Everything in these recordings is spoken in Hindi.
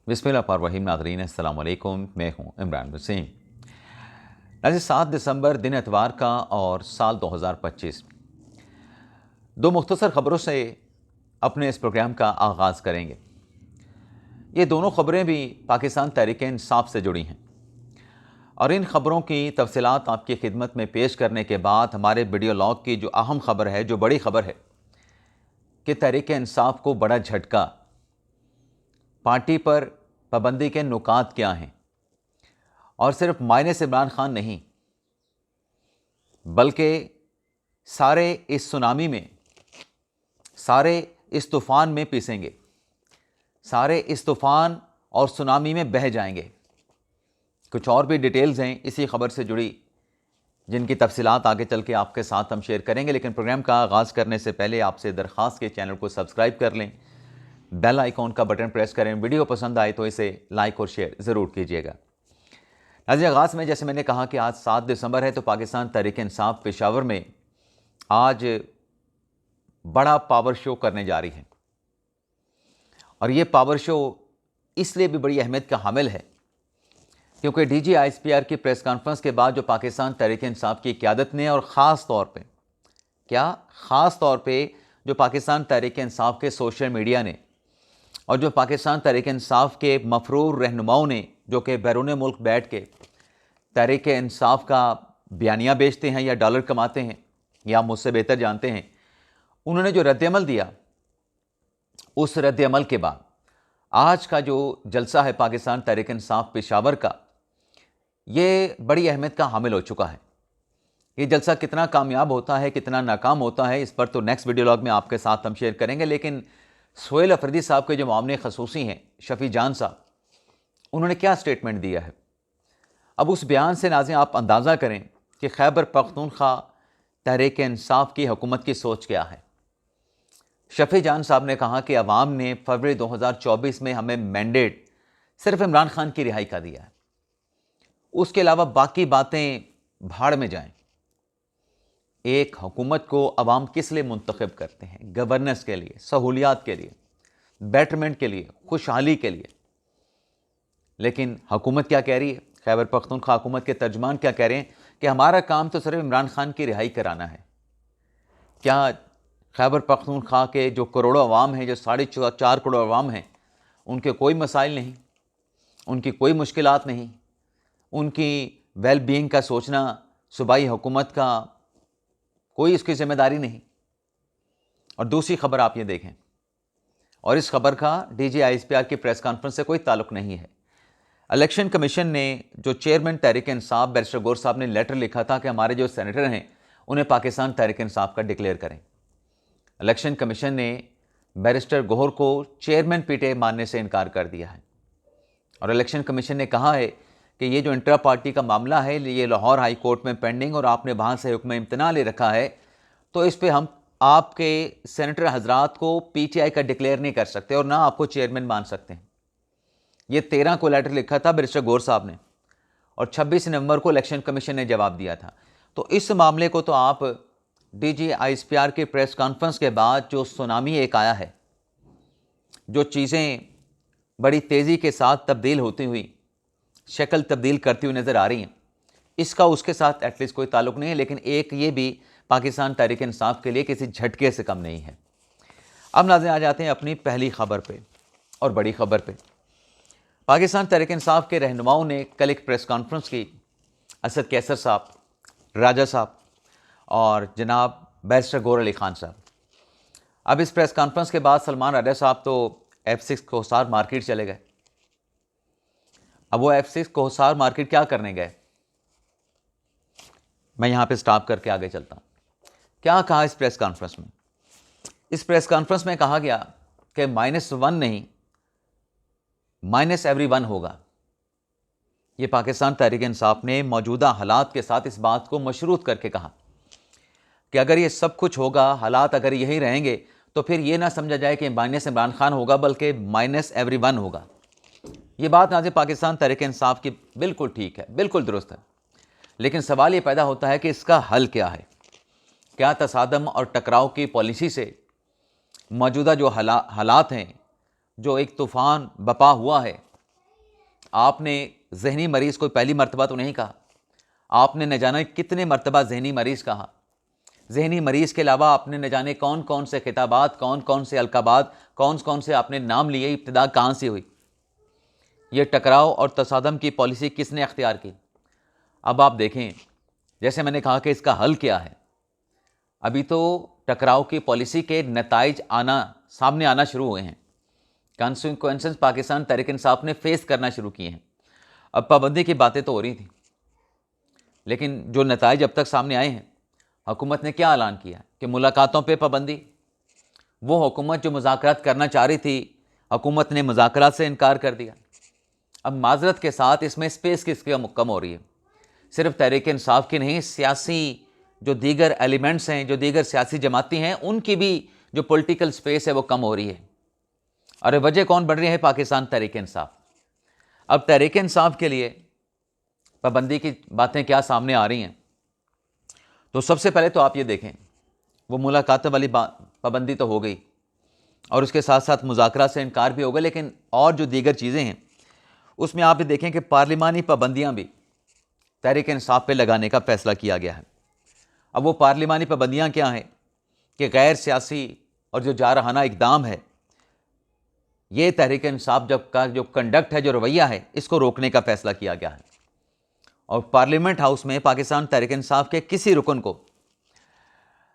बिस्मिल्लाहिर्रहमानिर्रहीम। नाज़रीन अस्सलाम वालेकुम, मैं हूँ इमरान वसीम। आज 7 दिसंबर दिन एतवार का और साल 2025। दो मुख्तसर ख़बरों से अपने इस प्रोग्राम का आगाज़ करेंगे। ये दोनों ख़बरें भी पाकिस्तान तहरीक-ए-इंसाफ से जुड़ी हैं और इन ख़बरों की तफसीलात आपकी खिदमत में पेश करने के बाद हमारे वीडियो लॉग की जो अहम ख़बर है, जो बड़ी ख़बर है कि तहरीक-ए-इंसाफ को बड़ा झटका, पार्टी पर पाबंदी के नुकात क्या हैं और सिर्फ मायने से इमरान खान नहीं बल्कि सारे इस सुनामी में, सारे इस तूफ़ान में पिसेंगे, सारे इस तूफ़ान और सुनामी में बह जाएंगे। कुछ और भी डिटेल्स हैं इसी खबर से जुड़ी जिनकी तफसीलात आगे चल के आपके साथ हम शेयर करेंगे, लेकिन प्रोग्राम का आगाज़ करने से पहले आपसे दरख्वास्त के चैनल को सब्सक्राइब कर लें, बेल आइकॉन का बटन प्रेस करें, वीडियो पसंद आए तो इसे लाइक और शेयर ज़रूर कीजिएगा। नाज़रीन, आगाज़ में जैसे मैंने कहा कि आज 7 दिसंबर है तो पाकिस्तान तहरीक-ए-इंसाफ पेशावर में आज बड़ा पावर शो करने जा रही है और ये पावर शो इसलिए भी बड़ी अहमियत का हामिल है क्योंकि DGISPR की प्रेस कॉन्फ्रेंस के बाद जो पाकिस्तान तहरीक-ए-इंसाफ की क़यादत ने और ख़ास तौर पे जो पाकिस्तान तहरीक-ए-इंसाफ के सोशल मीडिया ने और जो पाकिस्तान तहरीक-ए-इंसाफ के मफरूर रहनुमाओं ने, जो कि बैरून मुल्क बैठ के तहरीक-ए-इंसाफ का बयानिया बेचते हैं या डॉलर कमाते हैं या मुझसे बेहतर जानते हैं, उन्होंने जो रद्दअमल दिया, उस रद्दअमल के बाद आज का जो जलसा है पाकिस्तान तहरीक-ए-इंसाफ पेशावर का, ये बड़ी अहमियत का हामिल हो चुका है। ये जलसा कितना कामयाब होता है, कितना नाकाम होता है, इस पर तो नेक्स्ट वीडियो लॉग में आपके साथ हम शेयर करेंगे। लेकिन सोहेल अफरीदी साहब के जो मामले खसूसी हैं, शफी जान साहब, उन्होंने क्या स्टेटमेंट दिया है, अब उस बयान से नाज़रीन आप अंदाज़ा करें कि खैबर पख्तूनख्वा तहरीक-ए-इंसाफ की हुकूमत की सोच क्या है। शफी जान साहब ने कहा कि अवाम ने फरवरी 2024 में हमें मैंडेट सिर्फ इमरान खान की रिहाई का दिया है, उसके अलावा बाकी बातें भाड़ में जाएं। एक हुकूमत को अवाम किस लिए मुंतखब करते हैं? गवर्नेंस के लिए, सहूलियात के लिए, बेटरमेंट के लिए, खुशहाली के लिए। लेकिन हुकूमत क्या कह रही है? खैबर पख्तूनख्वा हुकूमत के तर्जमान क्या कह रहे हैं कि हमारा काम तो सिर्फ इमरान खान की रिहाई कराना है। क्या खैबर पख्तूनख्वा के जो करोड़ों अवाम हैं, जो 4.5 करोड़ अवाम हैं, उनके कोई मसाइल नहीं, उनकी कोई मुश्किलात नहीं, उनकी वेल बीइंग का सोचना सूबाई हुकूमत का कोई इसकी जिम्मेदारी नहीं? और दूसरी खबर आप ये देखें, और इस खबर का DGISPR की प्रेस कॉन्फ्रेंस से कोई ताल्लुक नहीं है। इलेक्शन कमीशन ने जो चेयरमैन तहरीक-ए-इंसाफ बैरिस्टर गौहर साहब ने लेटर लिखा था कि हमारे जो सेनेटर हैं उन्हें पाकिस्तान तहरीक-ए-इंसाफ का डिक्लेयर करें। इलेक्शन कमीशन ने बैरिस्टर गौहर को चेयरमैन PTI मानने से इनकार कर दिया है और इलेक्शन कमीशन ने कहा है कि ये जो इंट्रा पार्टी का मामला है, ये लाहौर हाई कोर्ट में पेंडिंग और आपने वहाँ से हुक्म इम्तना ले रखा है, तो इस पे हम आपके सेनेटर हजरात को PTI का डिक्लेयर नहीं कर सकते और ना आपको चेयरमैन मान सकते हैं। ये 13 को लेटर लिखा था बैरिस्टर गौहर साहब ने और 26 नवंबर को इलेक्शन कमीशन ने जवाब दिया था। तो इस मामले को तो आप DGISPR की प्रेस कॉन्फ्रेंस के बाद जो सुनामी एक आया है, जो चीज़ें बड़ी तेज़ी के साथ तब्दील होती हुई, शक्ल तब्दील करती हुई नज़र आ रही हैं, इसका उसके साथ एटलीस्ट कोई ताल्लुक़ नहीं है। लेकिन एक ये भी पाकिस्तान तहरीक-ए-इंसाफ के लिए किसी झटके से कम नहीं है। अब नाज़रीन आ जाते हैं अपनी पहली खबर पे और बड़ी खबर पे। पाकिस्तान तहरीक-ए-इंसाफ के रहनुमाओं ने कल एक प्रेस कॉन्फ्रेंस की। असद कैसर साहब, राजा साहब और जनाब बैरिस्टर गौहर अली खान साहब। अब इस प्रेस कॉन्फ्रेंस के बाद सलमान राजा साहब तो F6 कोहसार मार्केट चले गए। अब वो F6 कोहसार मार्केट क्या करने गए, मैं यहाँ पे स्टॉप करके आगे चलता हूँ। क्या कहा इस प्रेस कॉन्फ्रेंस में? इस प्रेस कॉन्फ्रेंस में कहा गया कि -1 नहीं, -everyone होगा। ये पाकिस्तान तहरीक-ए-इंसाफ ने मौजूदा हालात के साथ इस बात को मशरूत करके कहा कि अगर ये सब कुछ होगा, हालात अगर यही रहेंगे, तो फिर ये ना समझा जाए कि माइनस इमरान खान होगा, बल्कि -everyone होगा। ये बात नाज़रीन पाकिस्तान तहरीक-ए-इंसाफ की बिल्कुल ठीक है, बिल्कुल दुरुस्त है। लेकिन सवाल ये पैदा होता है कि इसका हल क्या है? क्या तसादम और टकराव की पॉलिसी से मौजूदा जो हालात हैं, जो एक तूफ़ान बपा हुआ है, आपने जहनी मरीज़ कोई पहली मर्तबा तो नहीं कहा, आपने न जाने कितने मर्तबा जहनी मरीज़ कहा। जहनी मरीज़ के अलावा आपने न जाने कौन कौन से खिताबात, कौन कौन से अलकाबात, कौन कौन से आपने नाम लिए, इब्तिदा कहाँ से हुई। ये टकराव और तसादम की पॉलिसी किसने अख्तियार की। अब आप देखें, जैसे मैंने कहा कि इसका हल क्या है। अभी तो टकराव की पॉलिसी के नताइज सामने आना शुरू हुए हैं। कॉन्सिक्वेंसेस पाकिस्तान तहरीक इंसाफ ने फेस करना शुरू किए हैं। अब पाबंदी की बातें तो हो रही थी, लेकिन जो नताइज अब तक सामने आए हैं, हुकूमत ने क्या ऐलान किया कि मुलाकातों पे पाबंदी। वो हुकूमत जो मुज़ाकरात करना चाह रही थी, हुकूमत ने मुज़ाकरात से इनकार कर दिया। अब माजरत के साथ इसमें स्पेस किसकी कम हो रही है। सिर्फ तहरीक इंसाफ की नहीं, सियासी जो दीगर एलिमेंट्स हैं, जो दीगर सियासी जमाती हैं, उनकी भी जो पॉलिटिकल स्पेस है वो कम हो रही है। और वजह कौन बन रही है? पाकिस्तान तहरीक इंसाफ। अब तहरीक इंसाफ के लिए पाबंदी की बातें क्या सामने आ रही हैं, तो सबसे पहले तो आप ये देखें, वो मुलाकात वाली पाबंदी तो हो गई और उसके साथ साथ मुज़ाकरा से इनकार भी हो गया, लेकिन और जो दीगर चीज़ें हैं उसमें आप ये देखें कि पार्लिमानी पाबंदियाँ भी तहरीक इंसाफ पे लगाने का फ़ैसला किया गया है। अब वो पार्लिमानी पाबंदियाँ क्या हैं कि गैर सियासी और जो जारहाना इक़दाम है, ये तहरीक इंसाफ का जो कंडक्ट है, जो रवैया है, इसको रोकने का फ़ैसला किया गया है। और पार्लियामेंट हाउस में पाकिस्तान तहरीक इंसाफ के किसी रुकन को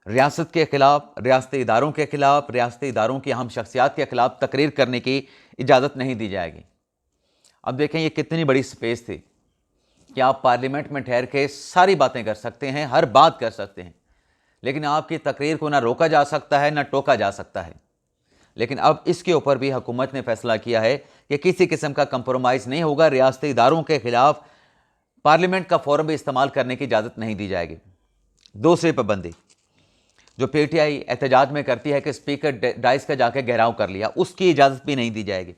रियासत के ख़िलाफ़, रियासती इदारों के ख़िलाफ़, रियासती इदारों की अहम शख्सियात के ख़िलाफ़ तकरीर करने की इजाज़त नहीं दी जाएगी। अब देखें ये कितनी बड़ी स्पेस थी कि आप पार्लियामेंट में ठहर के सारी बातें कर सकते हैं, हर बात कर सकते हैं, लेकिन आपकी तकरीर को ना रोका जा सकता है, ना टोका जा सकता है। लेकिन अब इसके ऊपर भी हुकूमत ने फैसला किया है कि किसी किस्म का कंप्रोमाइज़ नहीं होगा। रियासती इदारों के ख़िलाफ़ पार्लियामेंट का फोरम भी इस्तेमाल करने की इजाज़त नहीं दी जाएगी। दूसरी पाबंदी जो PTI एहतजाज में करती है कि स्पीकर डाइस का जाके घेराव कर लिया, उसकी इजाज़त भी नहीं दी जाएगी।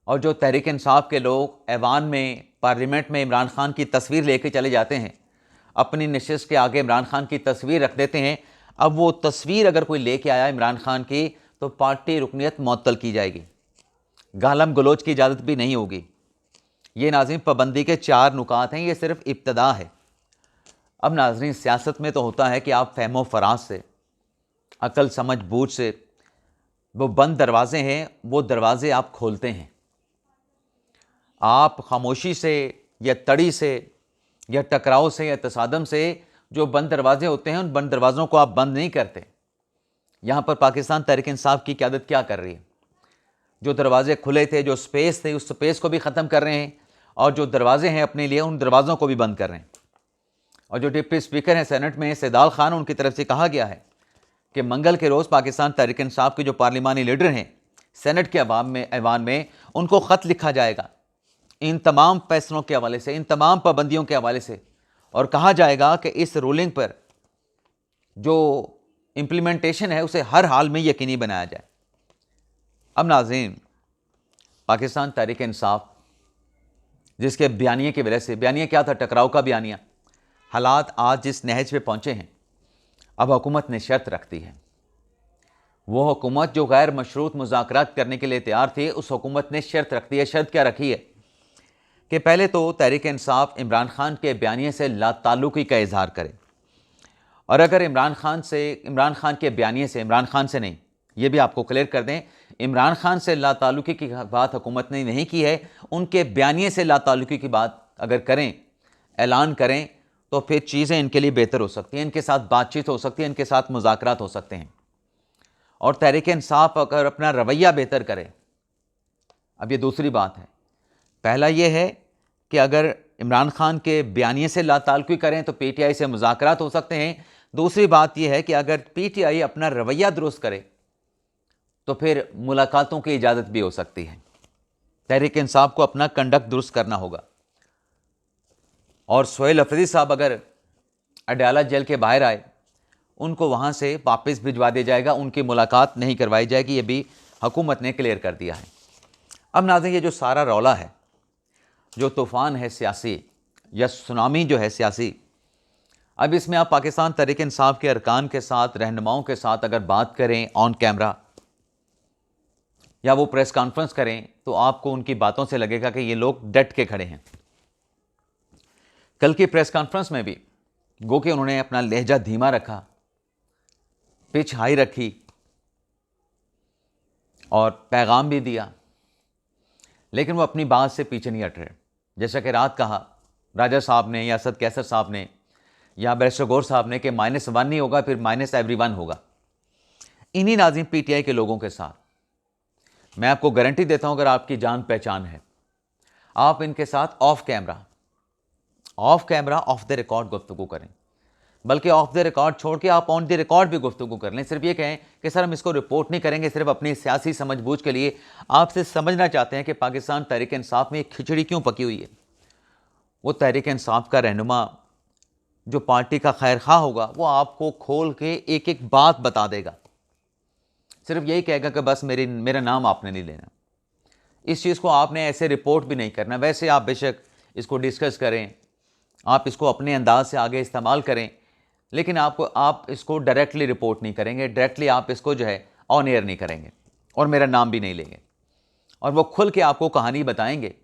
और जो तहरीक इंसाफ के लोग ऐवान में, पार्लियामेंट में इमरान खान की तस्वीर लेके चले जाते हैं, अपनी नशिस्त के आगे इमरान खान की तस्वीर रख देते हैं, अब वो तस्वीर अगर कोई लेके आया इमरान खान की, तो पार्टी रुकनियत मुअत्तल की जाएगी। गालम गलोच की इजाज़त भी नहीं होगी। ये नाज़रीन पाबंदी के 4 नुकात हैं, ये सिर्फ इब्तदा है। अब नाज़रीन, सियासत में तो होता है कि आप फहमो फराज से, अकल समझ बूझ से, वो बंद दरवाजे हैं, वो दरवाजे आप खोलते हैं। आप खामोशी से या तड़ी से या टकराव से या तसादम से जो बंद दरवाजे होते हैं, उन बंद दरवाज़ों को आप बंद नहीं करते। यहाँ पर पाकिस्तान तहरीक इंसाफ की क़यादत क्या कर रही है? जो दरवाजे खुले थे, जो स्पेस थे, उस स्पेस को भी ख़त्म कर रहे हैं, और जो दरवाजे हैं अपने लिए, उन दरवाज़ों को भी बंद कर रहे हैं। और जो डिप्टी स्पीकर हैं सेनेट में, सैदाल खान, उनकी तरफ से कहा गया है कि मंगल के रोज़ पाकिस्तान तहरीक इंसाफ के जो पार्लिमानी लीडर हैं सेनेट के ऐवान में, उनको ख़त लिखा जाएगा इन तमाम फैसलों के हवाले से, इन तमाम पाबंदियों के हवाले से, और कहा जाएगा कि इस रूलिंग पर जो इम्प्लीमेंटेशन है उसे हर हाल में यकीनी बनाया जाए। अब नाज़रीन, पाकिस्तान तहरीक इंसाफ जिसके बयानिए की वजह से, बयानिया क्या था? टकराव का बयानिया। हालात आज जिस नहज पे पहुँचे हैं, अब हुकूमत ने शर्त रखती है। वो हुकूमत जो गैर मशरूत मुज़ाकरात करने के लिए तैयार थी, उस हुकूमत ने शर्त रख दी है। शर्त क्या रखी है कि पहले तो तहरीक इंसाफ इमरान खान के बयानिए से लाताल्लुकी का इजहार करे, और अगर इमरान खान के बयानिए से, इमरान खान से नहीं, ये भी आपको क्लियर कर दें, इमरान खान से लाताल्लुकी की बात हुकूमत ने नहीं की है, उनके बयानिए से लाताल्लुकी की बात अगर करें, ऐलान करें, तो फिर चीज़ें इनके लिए बेहतर हो सकती हैं, इनके साथ बातचीत हो सकती है, इनके साथ मुज़ाकरात हो सकते हैं। और तहरीक इंसाफ अगर अपना रवैया बेहतर करे, अब ये दूसरी बात है। पहला ये है कि अगर इमरान खान के बयानिए से लाताल्लुकी करें तो PTI से मुज़ाकरात हो सकते हैं। दूसरी बात यह है कि अगर PTI अपना रवैया दुरुस्त करे तो फिर मुलाकातों की इजाज़त भी हो सकती है। तहरीक इंसाफ को अपना कंडक्ट दुरुस्त करना होगा। और सोहेल अफरीदी साहब अगर अडयाला जेल के बाहर आए, उनको वहाँ से वापस भिजवा दिया जाएगा, उनकी मुलाकात नहीं करवाई जाएगी। ये भी हुकूमत ने क्लियर कर दिया है। अब नाज़रीन, ये जो सारा रौला है, जो तूफ़ान है सियासी या सुनामी जो है सियासी, अब इसमें आप पाकिस्तान तहरीक इंसाफ के अरकान के साथ, रहनुमाओं के साथ अगर बात करें ऑन कैमरा, या वो प्रेस कॉन्फ्रेंस करें तो आपको उनकी बातों से लगेगा कि ये लोग डट के खड़े हैं। कल की प्रेस कॉन्फ्रेंस में भी गो कि उन्होंने अपना लहजा धीमा रखा, पिच हाई रखी और पैगाम भी दिया, लेकिन वो अपनी बात से पीछे नहीं हट रहे। जैसा कि रात कहा राजा साहब ने या असद कैसर साहब ने या बैरिस्टर गौर साहब ने कि -1 नहीं होगा, फिर -everyone होगा। इन्हीं नाज़रीन पीटीआई के लोगों के साथ मैं आपको गारंटी देता हूं, अगर आपकी जान पहचान है, आप इनके साथ of camera off the record गुफ्तगू करें, बल्कि ऑफ द रिकॉर्ड छोड़ के आप ऑन द रिकॉर्ड भी गुफ्तगू कर लें। सिर्फ ये कहें कि सर हम इसको रिपोर्ट नहीं करेंगे, सिर्फ अपनी सियासी समझबूझ के लिए आपसे समझना चाहते हैं कि पाकिस्तान तहरीक इंसाफ में एक खिचड़ी क्यों पकी हुई है। वो तहरीक इंसाफ का रहनुमा जो पार्टी का खैर खा होगा, वो आपको खोल के एक एक बात बता देगा। सिर्फ यही कहेगा कि बस मेरा नाम आपने नहीं लेना। इस चीज़ को आपने ऐसे रिपोर्ट भी नहीं करना। वैसे आप बेशक इसको डिस्कस करें, आप इसको अपने अंदाज से आगे इस्तेमाल करें, लेकिन आप इसको डायरेक्टली रिपोर्ट नहीं करेंगे, डायरेक्टली आप इसको जो है ऑन एयर नहीं करेंगे और मेरा नाम भी नहीं लेंगे। और वो खुल के आपको कहानी बताएंगे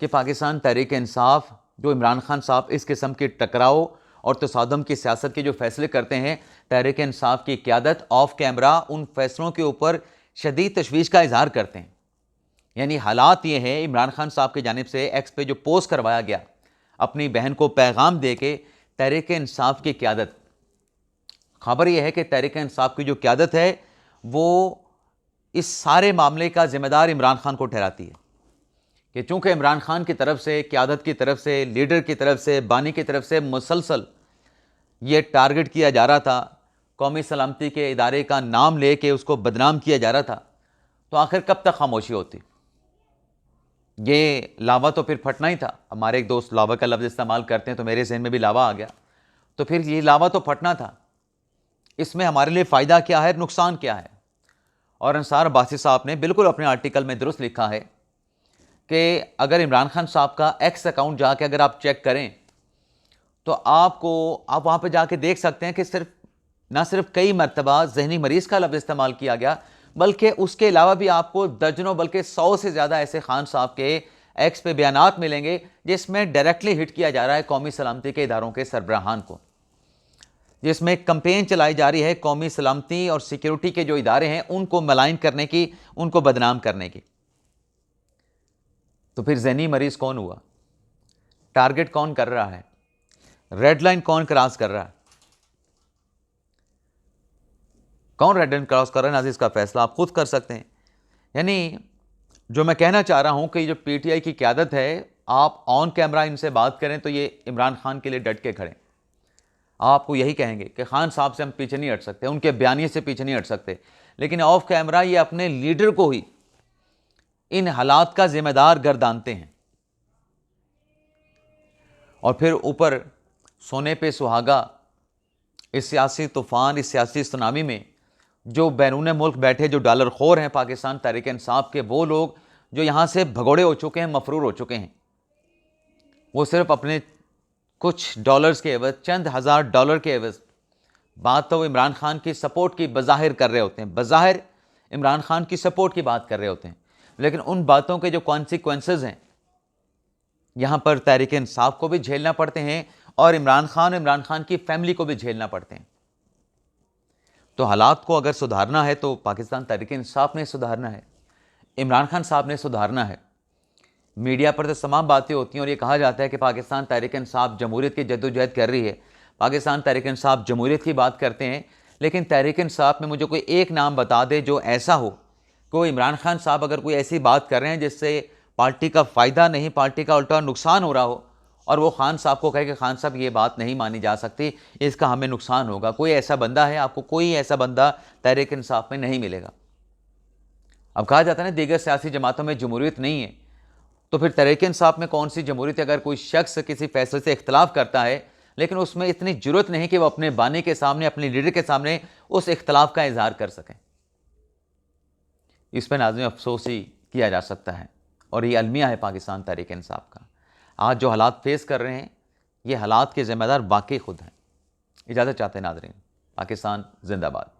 कि पाकिस्तान तहरीक इंसाफ जो इमरान खान साहब इस किस्म के टकराव और तसादम की सियासत के जो फैसले करते हैं, तहरीक इंसाफ की क़यादत ऑफ कैमरा उन फैसलों के ऊपर शदीद तशवीश का इजहार करते हैं। यानी हालात ये हैं, इमरान खान साहब की जानिब से एक्स पे जो पोस्ट करवाया गया अपनी बहन को पैगाम दे के, तहरीक इंसाफ की क़यादत, खबर यह है कि तहरीक इंसाफ की जो क़यादत है वो इस सारे मामले का ज़िम्मेदार इमरान खान को ठहराती है कि चूँकि इमरान खान की तरफ से, क़यादत की तरफ से, लीडर की तरफ से, बानी की तरफ से मुसलसल ये टारगेट किया जा रहा था, कौमी सलामती के इदारे का नाम ले के उसको बदनाम किया जा रहा था, तो आखिर कब तक खामोशी होती। ये लावा तो फिर फटना ही था। हमारे एक दोस्त लावा का लफ्ज़ इस्तेमाल करते हैं तो मेरे जहन में भी लावा आ गया, तो फिर ये लावा तो फटना था। इसमें हमारे लिए फ़ायदा क्या है, नुकसान क्या है। और अंसार अब्बासी साहब ने बिल्कुल अपने आर्टिकल में दुरुस्त लिखा है कि अगर इमरान खान साहब का एक्स अकाउंट जाके अगर आप चेक करें तो आप वहाँ पे जाके देख सकते हैं कि ना सिर्फ कई मरतबा जहनी मरीज़ का लफ्ज़ इस्तेमाल किया गया, बल्कि उसके अलावा भी आपको दर्जनों बल्कि 100 से ज़्यादा ऐसे खान साहब के एक्स पे बयानात मिलेंगे जिसमें डायरेक्टली हिट किया जा रहा है कौमी सलामती के इदारों के सरबराहान को, जिसमें कंपेन चलाई जा रही है कौमी सलामती और सिक्योरिटी के जो इदारे हैं उनको मलाइन करने की, उनको बदनाम करने की। तो फिर जहनी मरीज़ कौन हुआ, टारगेट कौन कर रहा है, रेड लाइन कौन क्रॉस कर रहा है, कौन रेड लाइन क्रॉस कर रहा है, नाज़रीन इसका फैसला आप खुद कर सकते हैं। यानी जो मैं कहना चाह रहा हूं कि जो पीटीआई की क़यादत है, आप ऑन कैमरा इनसे बात करें तो ये इमरान खान के लिए डट के खड़े, आपको यही कहेंगे कि खान साहब से हम पीछे नहीं हट सकते, उनके बयानिए से पीछे नहीं हट सकते, लेकिन ऑफ कैमरा ये अपने लीडर को ही इन हालात का जिम्मेदार गर्दानते हैं। और फिर ऊपर सोने पे सुहागा, इस सियासी तूफ़ान, इस सियासी सुनामी में जो बैरून मुल्क बैठे जो डॉलर खोर हैं पाकिस्तान तहरीक इंसाफ के, वो लोग जो यहाँ से भगोड़े हो चुके हैं, मफरूर हो चुके हैं, वो सिर्फ अपने कुछ डॉलर्स के एवज, चंद हज़ार डॉलर के एवज, बात तो वो इमरान खान की सपोर्ट की बज़ाहिर कर रहे होते हैं, बज़ाहिर इमरान खान की सपोर्ट की बात कर रहे होते हैं, लेकिन उन बातों के जो कॉन्सिक्वेंसेस हैं यहाँ पर तहरीक इंसाफ को भी झेलना पड़ते हैं और इमरान खान की फैमिली को भी झेलना पड़ते हैं। तो हालात को अगर सुधारना है तो पाकिस्तान तहरीक इंसाफ ने सुधारना है, इमरान खान साहब ने सुधारना है। मीडिया पर तो तमाम बातें होती हैं और ये कहा जाता है कि पाकिस्तान तहरीक इंसाफ जमहूरियत की जद्दोजहद कर रही है, पाकिस्तान तहरीक इंसाफ जमहूरियत की बात करते हैं, लेकिन तहरीक इंसाफ में मुझे कोई एक नाम बता दे जो ऐसा हो, कोई इमरान खान साहब अगर कोई ऐसी बात कर रहे हैं जिससे पार्टी का फ़ायदा नहीं, पार्टी का उल्टा नुकसान हो रहा हो, और वो खान साहब को कहे कि खान साहब ये बात नहीं मानी जा सकती, इसका हमें नुकसान होगा, कोई ऐसा बंदा है? आपको कोई ऐसा बंदा तहरीक इंसाफ में नहीं मिलेगा। अब कहा जाता है ना दीगर सियासी जमातों में जमहूरियत नहीं है, तो फिर तहरीक इंसाफ में कौन सी जमहूरियत? अगर कोई शख्स किसी फैसले से इख्तलाफ करता है लेकिन उसमें इतनी ज़रूरत नहीं कि वो अपने बानी के सामने, अपने लीडर के सामने उस इख्तलाफ का इजहार कर सकें, इस पर नाज़रीन अफसोस ही किया जा सकता है। और ये अलमिया है पाकिस्तान तहरीक इंसाफ का। आज जो हालात फेस कर रहे हैं, ये हालात के ज़िम्मेदार वाकई खुद हैं। इजाज़त चाहते हैं नाज़रीन। पाकिस्तान जिंदाबाद।